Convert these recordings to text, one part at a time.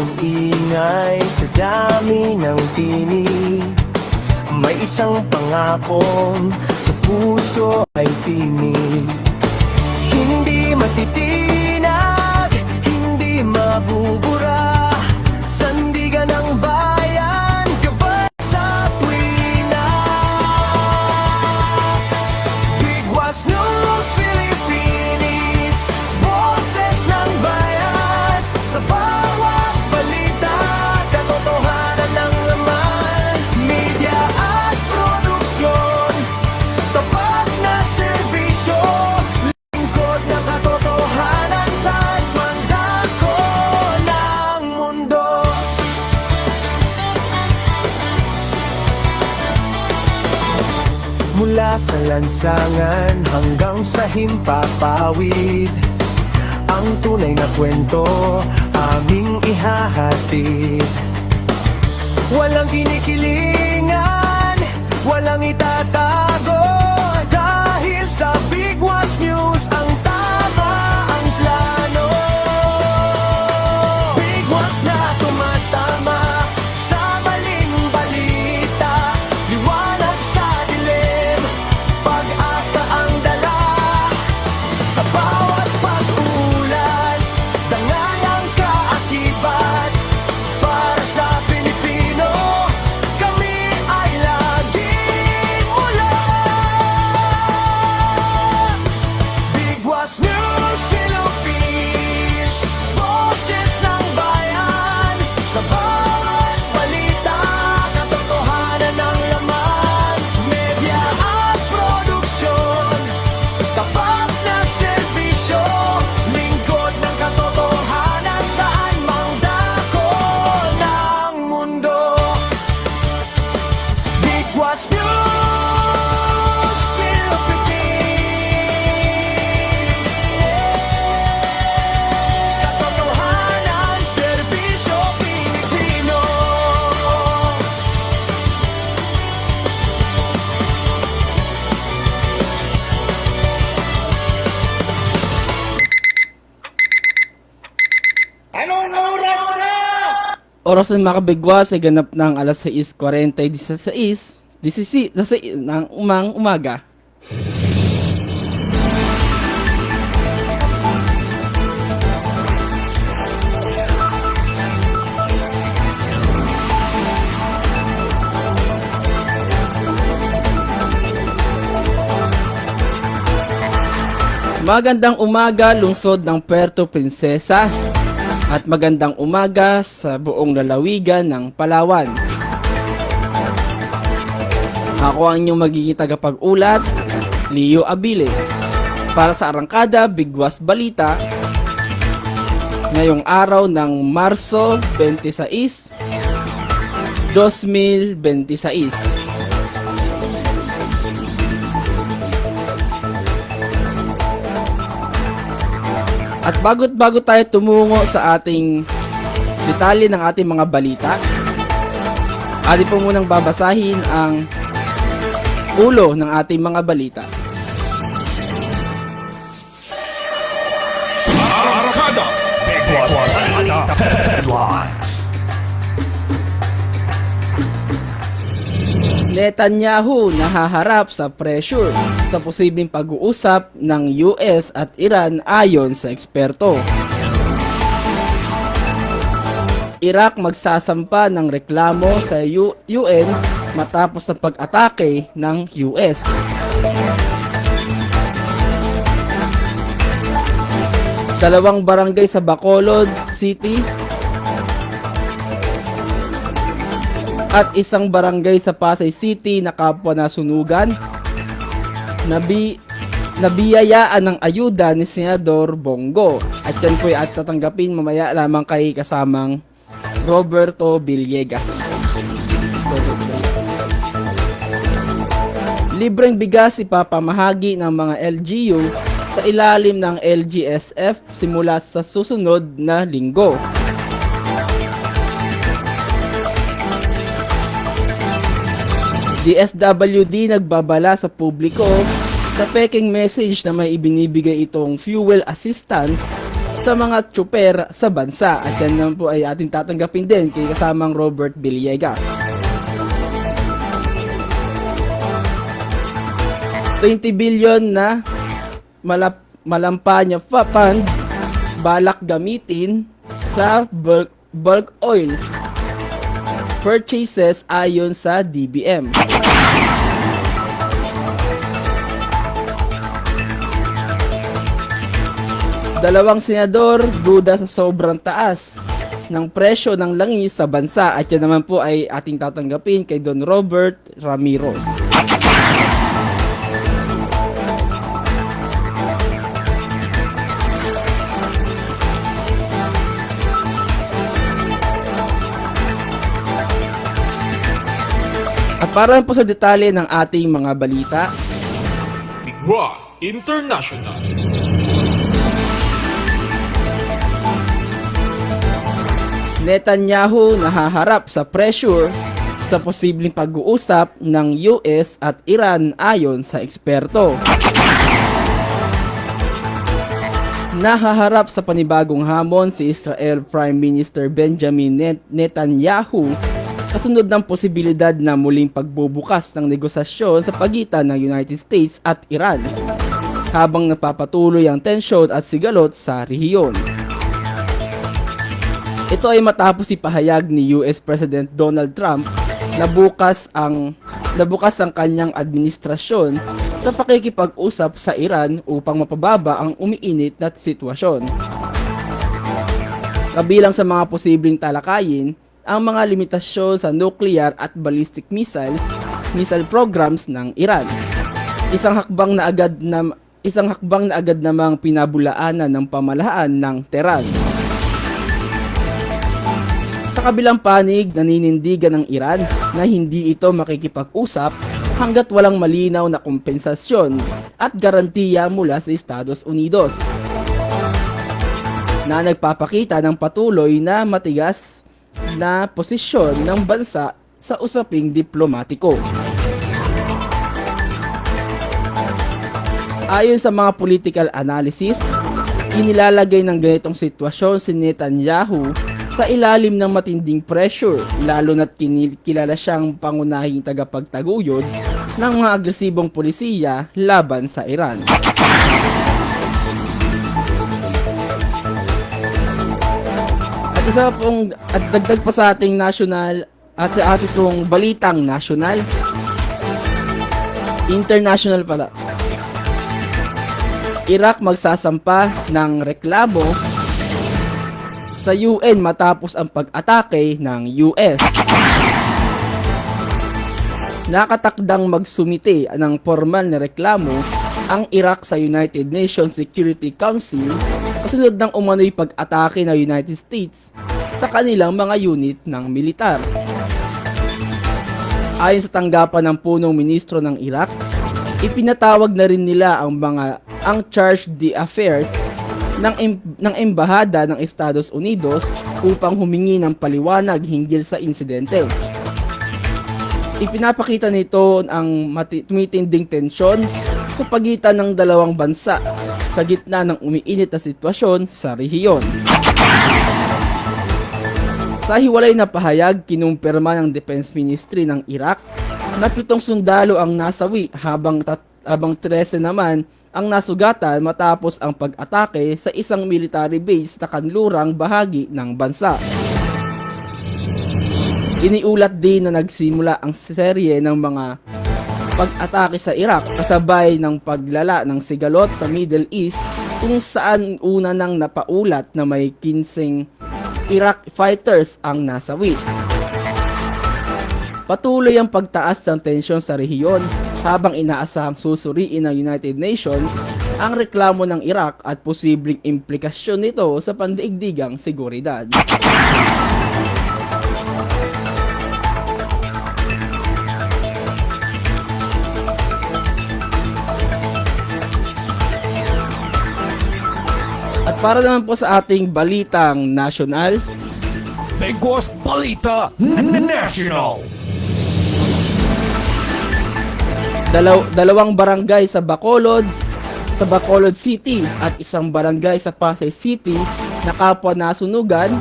ang ingay sa dami ng tinig. May isang pangakong sa puso ay tinig. Hindi matitinag, hindi mabubura, sandigan ng bayan, gabay sa tuwina. Bigwas News Philippines, boses ng bayan, sa bawat balita, katotohanan ng laman. Media at produksyon, tapat na serbisyo, lingkod ng katotohanan sa mandako ng mundo. Mula sa lansangan hanggang sa himpapawid, ang tunay na kwento aming ihahatid. Walang kinikilingan, walang itatago, dahil sa Bigwas News ang tama ang plano. Bigwas na tumatama sa maling balita, liwanag sa dilim, pag-asa ang dala. Sa bawat pag-ulan, dangal ang kaakibat, para sa Pilipino, kami ay laging mula. Bigwas News Philippines, boses ng bayan, sa bawat balita, katotohanan ng laman. Media at produksyon, tapat na serbisyo, lingkod ng katotohanan, saan mang dako ng mundo. Bigwas News Philippines, katotohanan, serbisyo, Pilipino. Oras ng mga kabigwas ay ganap ng alas 6:40 ng umaga. Magandang umaga lungsod ng Puerto Princesa at magandang umaga sa buong lalawigan ng Palawan. Ako ang inyong magiging tagapag-ulat, Leo Abile, para sa Arangkada Bigwas Balita ngayong araw ng Marso 26, 2026. At bago tayo tumungo sa ating detalye ng ating mga balita, atin po munang babasahin ang ulo ng ating mga balita. Arangkada Bigwas Balita Headlines. Netanyahu nahaharap sa pressure sa posibleng pag-uusap ng US at Iran ayon sa eksperto. Iraq magsasampa ng reklamo sa UN matapos ang pag-atake ng US. Dalawang barangay sa Bacolod City at isang barangay sa Pasay City na kapwa nasunugan. Nabiyayaan ng ayuda ni Senador Bongo. At yan po ay tatanggapin mamaya lamang kay kasamang Roberto Villegas. Libreng bigas ipapamahagi ng mga LGU sa ilalim ng LGSF simula sa susunod na linggo. DSWD nagbabala sa publiko sa peking message na may ibinibigay itong fuel assistance sa mga tsuper sa bansa. At yan naman po ay ating tatanggapin din kay kasamang Robert Villegas. 20 billion na Malampanya Fund balak gamitin sa bulk oil purchases ayon sa DBM. Dalawang senador duda sa sobrang taas ng presyo ng langis sa bansa, at yan naman po ay ating tatanggapin kay Don Robert Ramiro. At para po sa detalye ng ating mga balita, Bigwas International. Netanyahu nahaharap sa pressure sa posibleng pag-uusap ng US at Iran ayon sa eksperto. Nahaharap sa panibagong hamon si Israel Prime Minister Benjamin Netanyahu kasunod ng posibilidad na muling pagbubukas ng negosasyon sa pagitan ng United States at Iran habang napapatuloy ang tensyon at sigalot sa rehiyon. Ito ay matapos ipahayag ni US President Donald Trump na bukas ang kanyang administrasyon sa pakikipag-usap sa Iran upang mapababa ang umiinit na sitwasyon. Kabilang sa mga posibleng talakayin ang mga limitasyon sa nuclear at ballistic missile programs ng Iran. Isang hakbang na agad namang pinabulaanan ng pamahalaan ng Tehran. Sa kabilang panig, naninindigan ng Iran na hindi ito makikipag-usap hanggat walang malinaw na kompensasyon at garantiya mula sa Estados Unidos na nagpapakita ng patuloy na matigas na posisyon ng bansa sa usaping diplomatiko. Ayon sa mga political analysis, inilalagay ng ganitong sitwasyon si Netanyahu sa ilalim ng matinding pressure, lalo na't kilala siyang pangunahing tagapagtaguyod ng mga agresibong polisiya laban sa Iran. At dagdag pa sa ating national at sa ating pong balitang national, international pala. Iraq magsasampa ng reklamo sa UN matapos ang pag-atake ng US. Nakatakdang magsumite ng formal na reklamo ang Iraq sa United Nations Security Council kasunod ng umano'y pag-atake ng United States sa kanilang mga unit ng militar. Ayon sa tanggapan ng punong ministro ng Iraq, ipinatawag na rin nila ang charge d'affaires ng embahada ng Estados Unidos upang humingi ng paliwanag hinggil sa insidente. Ipinapakita nito ang tumitinding tensyon sa pagitan ng dalawang bansa sa gitna ng umiinit na sitwasyon sa rehiyon. Sa hiwalay na pahayag, kinumpirma ng Defense Ministry ng Iraq na 7 sundalo ang nasawi habang 13 naman ang nasugatan matapos ang pag-atake sa isang military base na kanlurang bahagi ng bansa. Iniulat din na nagsimula ang serye ng mga pag-atake sa Iraq kasabay ng paglala ng sigalot sa Middle East kung saan una nang napaulat na may 15 Iraq fighters ang nasawi. Patuloy ang pagtaas ng tensyon sa rehiyon habang inaasahang susuriin ng United Nations ang reklamo ng Iraq at posibleng implikasyon nito sa pandaigdigang seguridad. At para naman po sa ating balitang nasyonal, Bigwas Balita National. dalawang barangay sa Bacolod sa Bacolod City at isang barangay sa Pasay City na kapwa nasunugan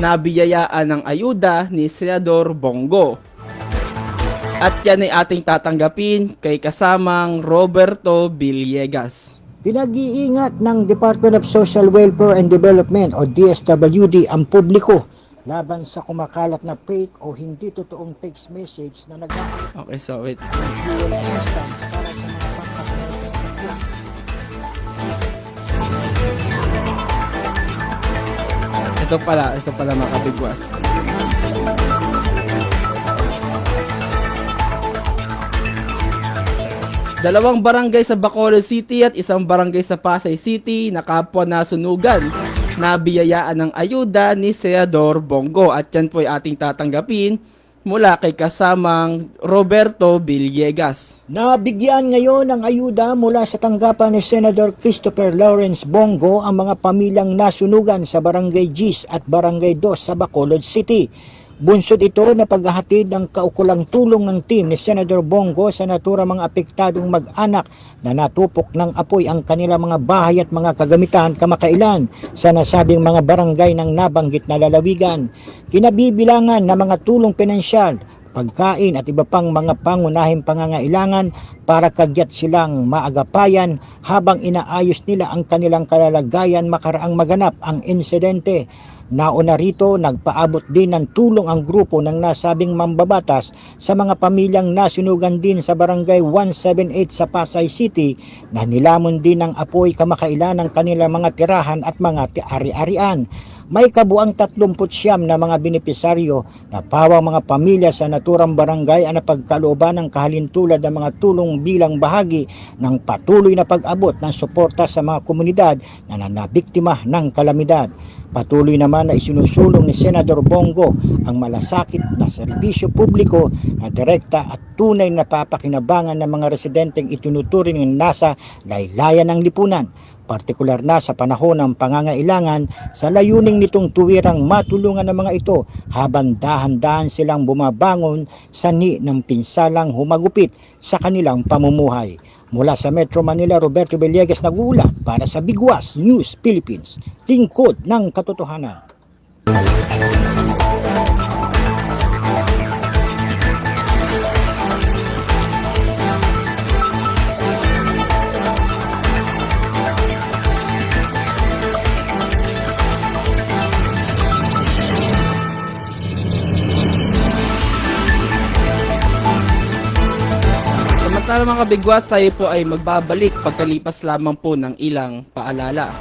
na biyayaan ng ayuda ni Senador Bongo. At yan ay ating tatanggapin kay kasamang Roberto Villegas. Pinag-iingat ng Department of Social Welfare and Development o DSWD ang publiko laban sa kumakalat na fake o hindi totoong text message na Okay, so wait. nag-fuel assistance para sa mga pangkasunod na sakit. Ito pala mga kabigwas. Dalawang barangay sa Bacolod City at isang barangay sa Pasay City na kapwa nasunugan na biyayaan ng ayuda ni Senador Bongo. At yan po ay ating tatanggapin mula kay kasamang Roberto Villegas. Nabigyan ngayon ng ayuda mula sa tanggapan ni Senator Christopher Lawrence Bongo ang mga pamilyang nasunugan sa Barangay Gis at Barangay 2 sa Bacolod City. Bunsod ito na paghahatid ng kaukulang tulong ng team ni Senator Bongo sa naturang mga apektadong mag-anak na natupok ng apoy ang kanilang mga bahay at mga kagamitan kamakailan sa nasabing mga barangay ng nabanggit na lalawigan. Kinabibilangan na mga tulong pinansyal, pagkain at iba pang mga pangunahing pangangailangan para kagyat silang maagapayan habang inaayos nila ang kanilang kalalagayan makaraang maganap ang insidente. Nauna rito, nagpaabot din ng tulong ang grupo ng nasabing mambabatas sa mga pamilyang nasunugan din sa Barangay 178 sa Pasay City na nilamon din ng apoy kamakailan ng kanilang mga tirahan at mga ari-arian. May kabuang 39 na mga benepisaryo na pawang mga pamilya sa naturang barangay ang napagkalooban ng kahalintulad ng mga tulong bilang bahagi ng patuloy na pag-abot ng suporta sa mga komunidad na nabiktima ng kalamidad. Patuloy naman na isinusulong ni Senador Bongo ang malasakit na serbisyo publiko na direkta at tunay na papakinabangan ng mga residenteng itinuturing ng nasa laylayan ng lipunan, partikular na sa panahon ng pangangailangan sa layuning nitong tuwirang matulungan ng mga ito habang dahan-dahan silang bumabangon sa ni ng pinsalang humagupit sa kanilang pamumuhay. Mula sa Metro Manila, Roberto Villegas nag-uula para sa Bigwas News Philippines, lingkod ng katotohanan. Samantala mga kabigwas, tayo po ay magbabalik pagkalipas lamang po ng ilang paalala.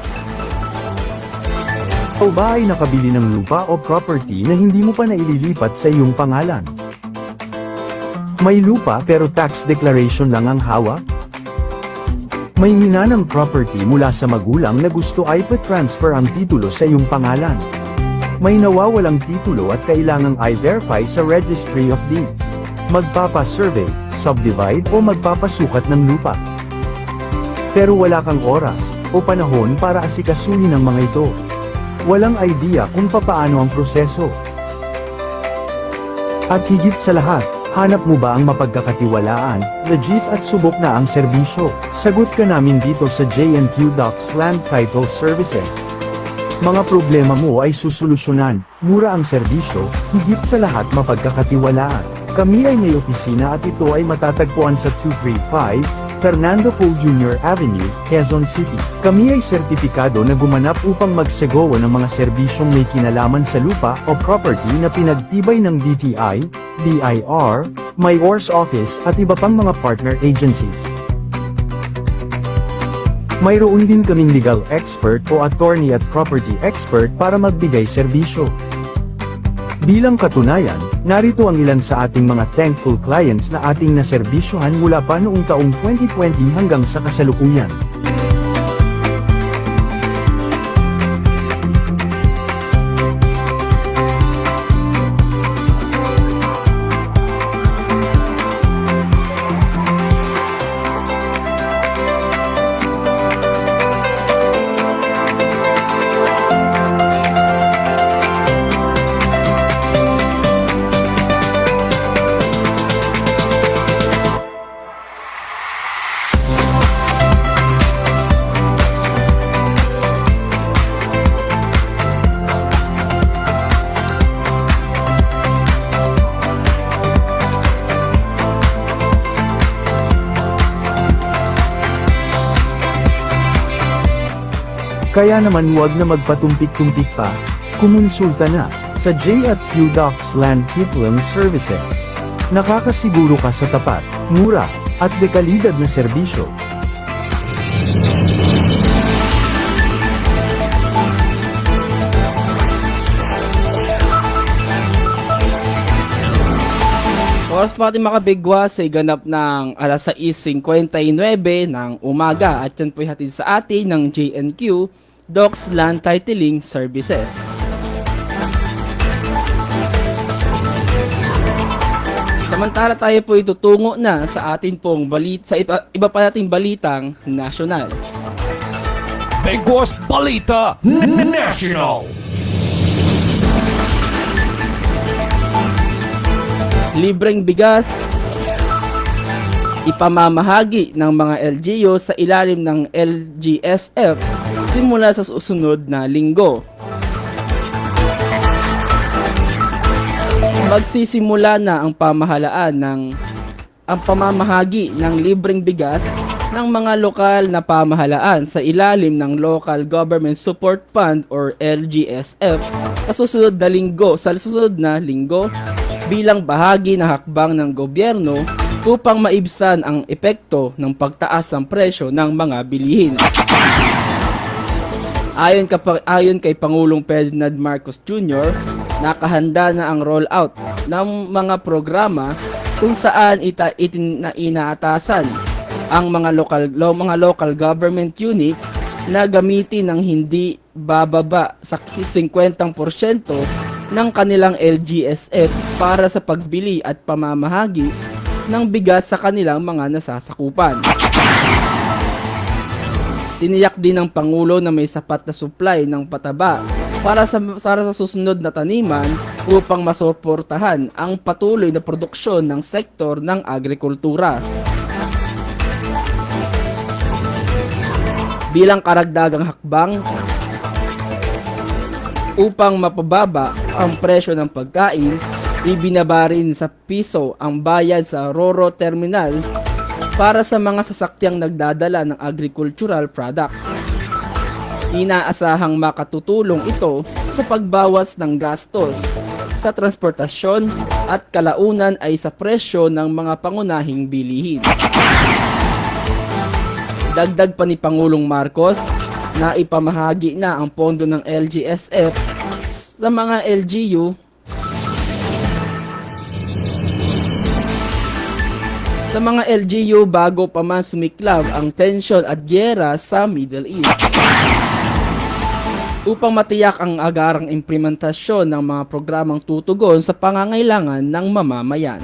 O ba ay nakabili ng lupa o property na hindi mo pa naililipat sa iyong pangalan? May lupa pero tax declaration lang ang hawak? May minanang property mula sa magulang na gusto ay pa-transfer ang titulo sa iyong pangalan. May nawawalang titulo at kailangang i-verify sa Registry of Deeds. Magpapa-survey, subdivide o magpapasukat ng lupa. Pero wala kang oras o panahon para asikasuhin ang mga ito. Walang idea kung papaano ang proseso. At higit sa lahat, hanap mo ba ang mapagkakatiwalaan, legit at subok na ang serbisyo? Sagot ka namin dito sa J&Q Docs Land Title Services. Mga problema mo ay susolusyonan, mura ang serbisyo, higit sa lahat mapagkakatiwalaan. Kami ay may opisina at ito ay matatagpuan sa 235 Fernando Poe Jr. Avenue, Quezon City. Kami ay sertipikado na gumanap upang magsegowa ng mga serbisyong may kinalaman sa lupa o property na pinagtibay ng DTI, BIR, Mayor's Office at iba pang mga partner agencies. Mayroon din kaming legal expert o attorney at property expert para magbigay serbisyo. Bilang katunayan, narito ang ilan sa ating mga thankful clients na ating naserbisyohan mula pa noong taong 2020 hanggang sa kasalukuyan. Kaya naman huwag na magpatumpik-tumpik pa, kumonsulta na sa J&Q Docks Land Titling Services. Nakakasiguro ka sa tapat, mura, at dekalidad na serbisyo. Oras po ating makabigwas ay ganap ng alas 6:59 ng umaga at yan po hatid sa atin ng J&Q Docks Land Titling Services. Samantala tayo po itutungo na sa atin pong sa iba pa nating balitang nasyonal. Bigwas Balita National. Libreng bigas ipamamahagi ng mga LGU sa ilalim ng LGSF simula sa susunod na linggo. Magsisimula na ang pamamahagi ng libreng bigas ng mga lokal na pamahalaan sa ilalim ng Local Government Support Fund or LGSF sa susunod na linggo bilang bahagi ng hakbang ng gobyerno upang maibsan ang epekto ng pagtaas ng presyo ng mga bilihin. Ayon kay Pangulong Ferdinand Marcos Jr., nakahanda na ang rollout ng mga programa kung saan inaatasan ang mga local government units na gamitin ng hindi bababa sa 50% ng kanilang LGSF para sa pagbili at pamamahagi ng bigas sa kanilang mga nasasakupan. Tiniyak din ng Pangulo na may sapat na supply ng pataba para sa susunod na taniman upang masuportahan ang patuloy na produksyon ng sektor ng agrikultura. Bilang karagdagang hakbang upang mapababa ang presyo ng pagkain, ibinaba rin sa piso ang bayad sa Roro Terminal para sa mga sasakyang nagdadala ng agricultural products. Inaasahang makatutulong ito sa pagbawas ng gastos sa transportasyon at kalaunan ay sa presyo ng mga pangunahing bilihin. Dagdag pa ni Pangulong Marcos na ipamahagi na ang pondo ng LGSF sa mga LGU bago pa man sumiklab ang tensyon at gyera sa Middle East. Upang matiyak ang agarang implementasyon ng mga programang tutugon sa pangangailangan ng mamamayan.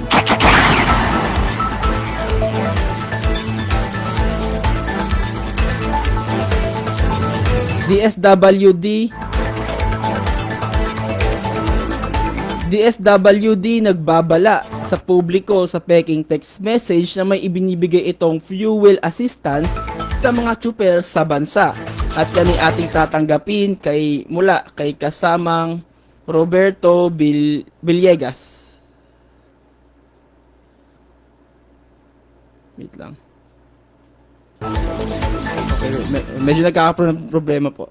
DSWD nagbabala sa publiko sa peking text message na may ibinibigay itong fuel assistance sa mga tsuper sa bansa. At yan ay ating tatanggapin mula kay kasamang Roberto Villegas. Wait lang. Okay, medyo nagkakaroon ng problema po.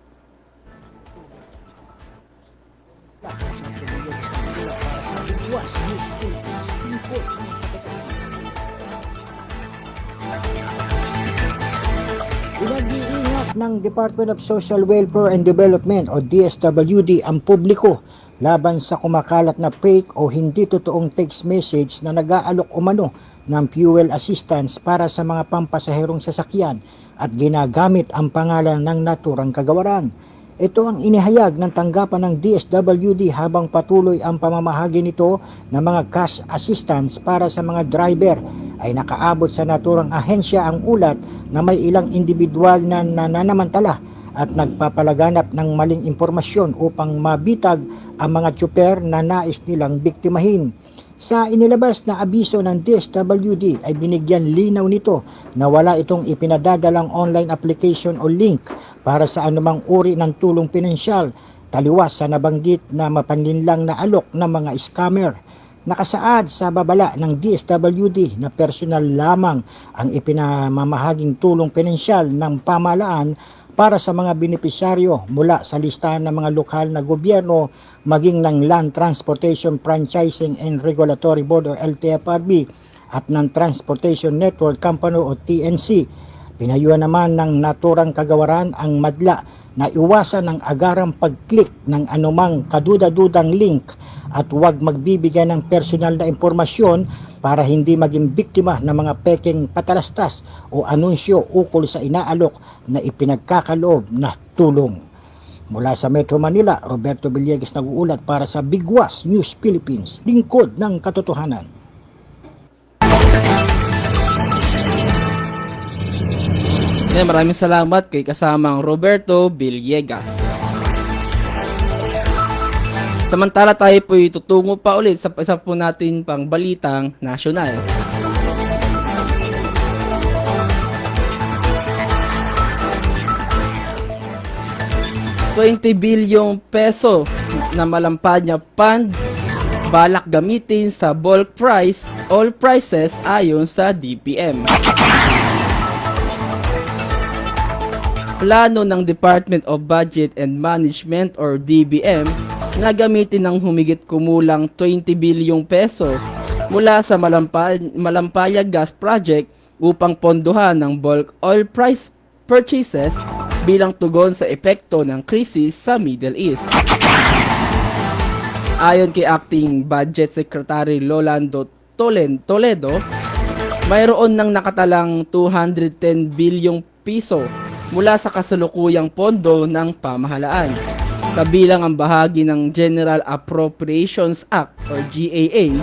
Pinag-iingat ng Department of Social Welfare and Development o DSWD ang publiko laban sa kumakalat na fake o hindi totoong text message na nag-aalok umano ng fuel assistance para sa mga pampasaherong sasakyan at ginagamit ang pangalan ng naturang kagawaran. Ito ang inihayag ng tanggapan ng DSWD habang patuloy ang pamamahagi nito ng mga cash assistance para sa mga driver ay nakaabot sa naturang ahensya ang ulat na may ilang individual na nananamantala at nagpapalaganap ng maling impormasyon upang mabitag ang mga tsuper na nais nilang biktimahin. Sa inilabas na abiso ng DSWD ay binigyan linaw nito na wala itong ipinadadalang online application o link para sa anumang uri ng tulong pinansyal, taliwas sa nabanggit na mapanlinlang na alok ng mga scammer. Nakasaad sa babala ng DSWD na personal lamang ang ipinamamahaging tulong pinansyal ng pamahalaan para sa mga benepisyaryo mula sa listahan ng mga lokal na gobyerno maging ng Land Transportation Franchising and Regulatory Board o LTFRB at ng Transportation Network Company o TNC. Pinayuhan naman ng naturang kagawaran ang madla na iwasan ang agarang pag-click ng anumang kaduda-dudang link at huwag magbibigay ng personal na impormasyon para hindi maging biktima ng mga peking patalastas o anunsyo ukol sa inaalok na ipinagkakaloob na tulong. Mula sa Metro Manila, Roberto Villegas nag-uulat para sa Bigwas News Philippines, lingkod ng katotohanan. Maraming salamat kay kasamang Roberto Villegas. Samantala tayo po'y tutungo pa ulit sa isa po natin pang balitang nasyonal. ₱20 bilyong peso na Malampanya Fund balak gamitin sa bulk price, all prices ayon sa DPM. Plano ng Department of Budget and Management or DBM na gamitin ng humigit kumulang ₱20 bilyong peso mula sa Malampaya Gas Project upang pondohan ng bulk oil price purchases bilang tugon sa epekto ng krisis sa Middle East. Ayon kay Acting Budget Secretary Rolando Toledo, mayroon ng nakatalang ₱210 bilyong piso mula sa kasalukuyang pondo ng pamahalaan, kabilang ang bahagi ng General Appropriations Act or GAA.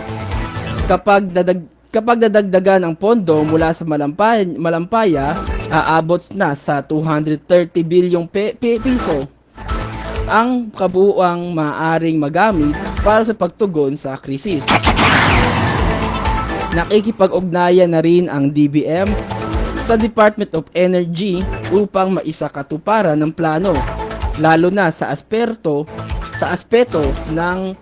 Kapag dadagdagan ang pondo mula sa Malampaya, aabot na sa ₱230 bilyong piso ang kabuuang maaring magamit para sa pagtugon sa krisis. Nakikipag-ugnayan na rin ang DBM sa Department of Energy upang maisakatuparan ng plano, lalo na sa aspeto ng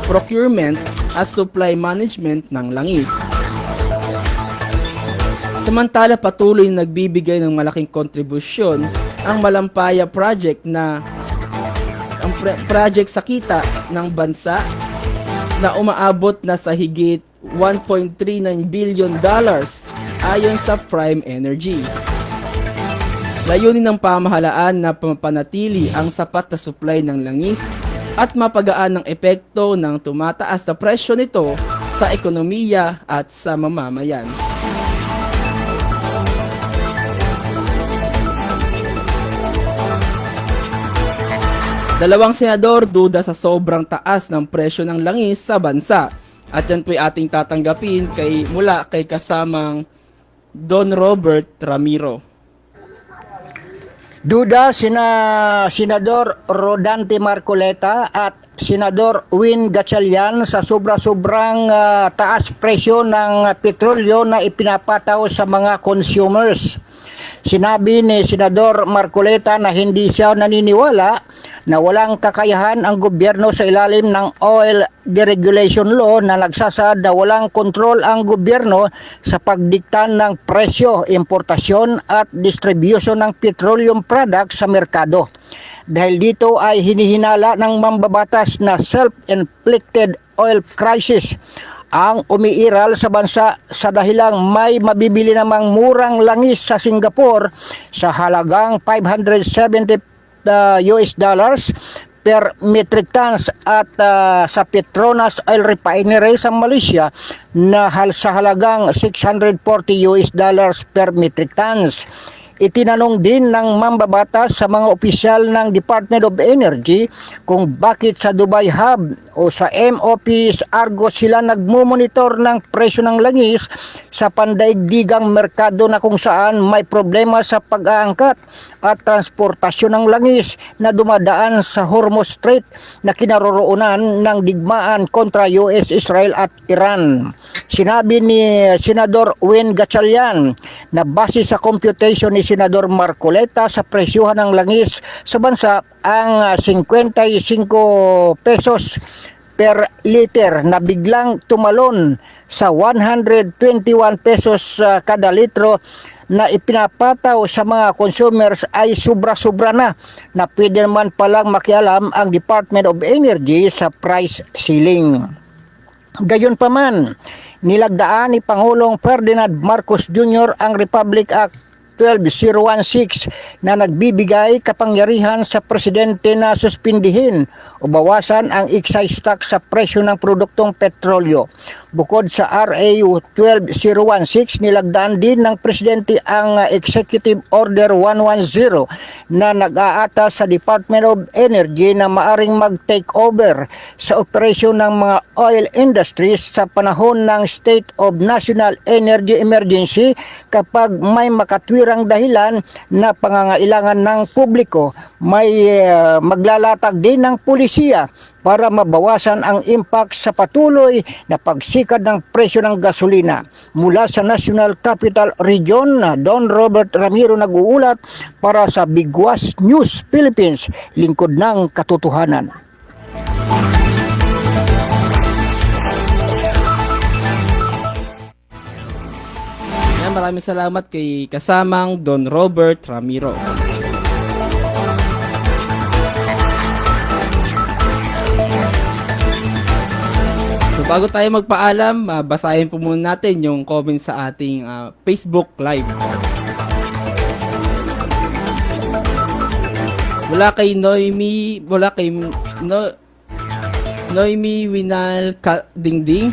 procurement at supply management ng langis. Samantala, patuloy na nagbibigay ng malaking kontribusyon ang Malampaya Project na ang project sa kita ng bansa na umaabot na sa higit $1.39 billion ayon sa Prime Energy. Layunin ng pamahalaan na mapanatili ang sapat na supply ng langis at mapagaan ang epekto ng tumataas na presyo nito sa ekonomiya at sa mamamayan. Dalawang senador duda sa sobrang taas ng presyo ng langis sa bansa. At yan po'y ating tatanggapin mula kay kasamang Don Robert Ramiro. Duda Senador Rodante Marcoleta at Senador Win Gatchalian sa sobrang taas presyo ng petrolyo na ipinapataw sa mga consumers. Sinabi ni Senador Marcoleta na hindi siya naniniwala na walang kakayahan ang gobyerno sa ilalim ng Oil Deregulation Law na nagsasaad na walang kontrol ang gobyerno sa pagdikta ng presyo, importasyon at distribution ng petroleum products sa merkado. Dahil dito ay hinihinala ng mambabatas na self-inflicted oil crisis ang umiiral sa bansa sa dahilang may mabibili namang murang langis sa Singapore sa halagang $570 per metric tons at sa Petronas Oil Refinery sa Malaysia na sa halagang $640 per metric tons. Itinanong din ng mambabatas sa mga opisyal ng Department of Energy kung bakit sa Dubai Hub o sa MOP's Argos sila nagmumonitor ng presyo ng langis sa pandaigdigang merkado na kung saan may problema sa pag-aangkat at transportasyon ng langis na dumadaan sa Hormuz Strait na kinaroroonan ng digmaan kontra US, Israel at Iran. Sinabi ni Senador Win Gatchalian na base sa computation ni Senador Marcoleta sa presyuhan ng langis sa bansa ang 55 pesos per liter na biglang tumalon sa 121 pesos kada litro na ipinapataw sa mga consumers ay sobra-sobra na pwede naman palang makialam ang Department of Energy sa price ceiling. Gayunpaman, nilagdaan ni Pangulong Ferdinand Marcos Jr. ang Republic Act 12016 na nagbibigay kapangyarihan sa presidente na suspindihin o bawasan ang excise tax sa presyo ng produktong petrolyo. Bukod sa RA 12016, nilagdaan din ng presidente ang Executive Order 110 na nag-aata sa Department of Energy na maaring mag-take over sa operasyon ng mga oil industries sa panahon ng State of National Energy Emergency kapag may makatwirang dahilan na pangangailangan ng publiko. May maglalatag din ng pulisiya para mabawasan ang impact sa patuloy na pagsikad ng presyo ng gasolina. Mula sa National Capital Region, Don Robert Ramiro nag-uulat para sa Bigwas News Philippines, lingkod ng katotohanan. Maraming salamat kay kasamang Don Robert Ramiro. So bago tayo magpaalam, basahin po muna natin yung comment sa ating Facebook Live. Wala kay Noemi Winal Dingding.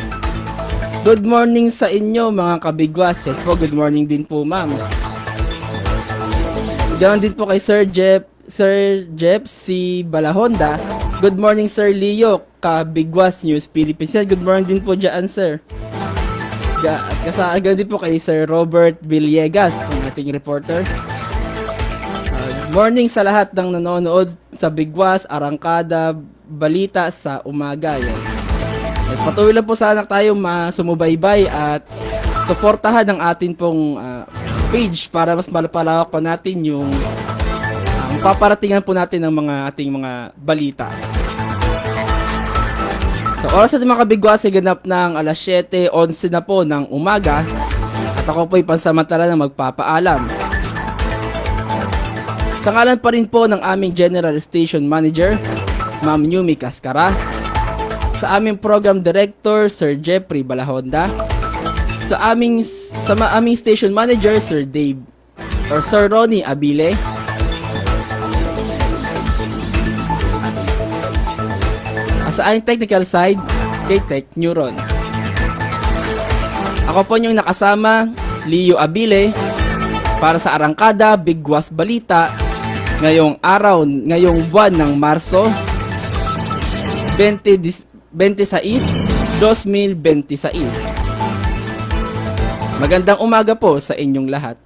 Good morning sa inyo mga kabigwas. Yes po, good morning din po ma'am. Ganoon din po kay Sir Jeff C. Balahonda. Good morning Sir Leo, Kabigwas News Philippines. Good morning din po dyan sir. At kasama din po kay Sir Robert Villegas, ang ating reporter. Good morning sa lahat ng nanonood sa Bigwas, Arangkada, Balita sa umaga. Yan. Yes, patuloy lang po sana tayo sumubaybay at suportahan ang atin pong page para mas malapalawak pa natin yung paparatingan po natin ng ating mga balita. So, oras natin mga kabigwas ay ganap ng alas 7:11 na po ng umaga at ako po ay pansamantala na magpapaalam. Sa ngalan pa rin po ng aming General Station Manager, Ma'am Yumi Cascara, sa aming Program Director, Sir Jeffrey Balahonda, sa aming Station Manager, Sir Dave or Sir Ronnie Abile, sa aming technical side, kay Tech Neuron. Ako po yung nakasama, Leo Abile, para sa Arangkada Bigwas Balita ngayong buwan ng Marso 2026. Magandang umaga po sa inyong lahat.